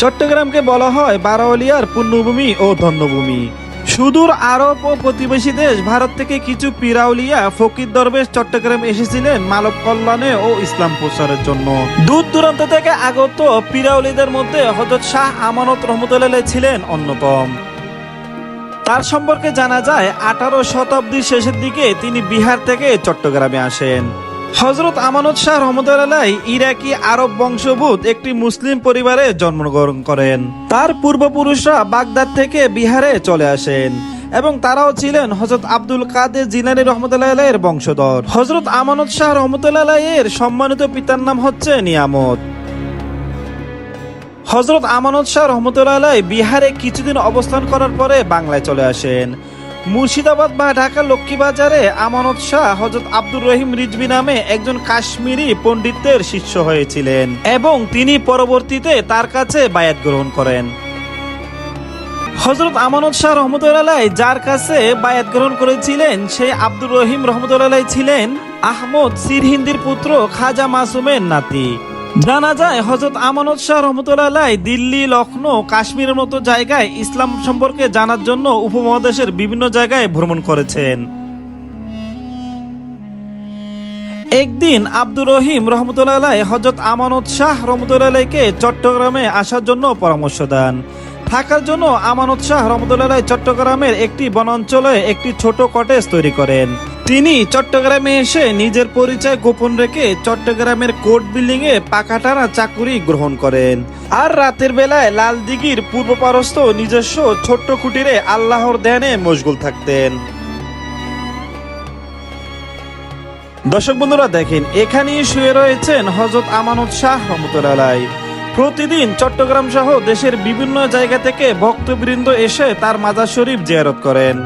চট্টগ্রামকে বলা হয় বারোয়ালিয়ার পুণ্যভূমি ও ধন্যভূমি। সুদূর আরব ও প্রতিবেশী দেশ ভারত থেকে কিছু পীরাউলিয়া ফকির দরবেশ চট্টগ্রাম এসেছিলেন মানব কল্যাণে ও ইসলাম প্রচারের জন্য। দূর দূরান্ত থেকে আগত পীরাউলিদের মধ্যে হযরত শাহ আমানত রহমতুল্লাহ ছিলেন অন্যতম। তার সম্পর্কে জানা যায় 18 শতাব্দীর শেষের দিকে তিনি বিহার থেকে চট্টগ্রামে আসেন। হযরত আমানত শাহ রহমতুল্লাহ ইরাকি আরব বংশোদ্ভূত একটি মুসলিম পরিবারে জন্মগ্রহণ করেন। তার পূর্বপুরুষরা বাগদাদ থেকে বিহারে চলে আসেন এবং তারাও ছিলেন হযরত আব্দুল কাদের জিলানী রহমতুল্লাহ এর বংশধর। হযরত আমানত শাহ রহমতুল্লাহ এর সম্মানিত পিতার নাম হচ্ছে নিয়ামত। হযরত আমানত শাহ রহমতুল্লাহ বিহারে কিছুদিন অবস্থান করার পরে বাংলায় চলে আসেন। মুর্শিদাবাদ বা ঢাকা লক্ষ্মীবাজারে আমানত শাহ হযরত আব্দুর রহিম রিজভী নামে একজন কাশ্মীরি পণ্ডিতের শিষ্য হয়েছিলেন এবং তিনি পরবর্তীতে তার কাছে বায়াত গ্রহণ করেন। হযরত আমানত শাহ রহমতুল্লাহ যার কাছে বায়াত গ্রহণ করেছিলেন সেই আব্দুর রহিম রহমতুল্লাহ ছিলেন আহমদ সিরহিন্দির পুত্র খাজা মাসুমের নাতি। জানা যায় হযরত আমানত শাহ রহমতুল্লাহ দিল্লি, লখনৌ, কাশ্মীরের মতো জায়গায় ইসলাম সম্পর্কে জানার জন্য উপমহাদেশের বিভিন্ন জায়গায় ভ্রমণ করেছেন। একদিন আব্দুর রহিম রহমতুল্লাহ হযরত আমানত শাহ রহমতুল্লাহকে চট্টগ্রামে আসার জন্য পরামর্শ দেন। থাকার জন্য আমানত শাহ রহমতুল্লাহ চট্টগ্রামের একটি বনাঞ্চলে একটি ছোট কটেজ তৈরি করেন। তিনি চট্টগ্রামে এসে নিজের পরিচয় গোপন রেখে চট্টগ্রামের কোর্ট বিল্ডিং এ পাকা টানা চাকুরি গ্রহণ করেন আর রাতের বেলায় লাল দিঘির পূর্বপারস্থ নিজস্ব ছোট্ট কুটিরে আল্লাহর ধ্যানে মশগুল থাকতেন। দর্শক বন্ধুরা দেখেন, এখানেই শুয়ে রয়েছেন হযরত আমানত শাহ রহমতুল্লাহ। প্রতিদিন চট্টগ্রাম সহ দেশের বিভিন্ন জায়গা থেকে ভক্তবৃন্দ এসে তার মাজার শরীফ জিয়ারত করেন।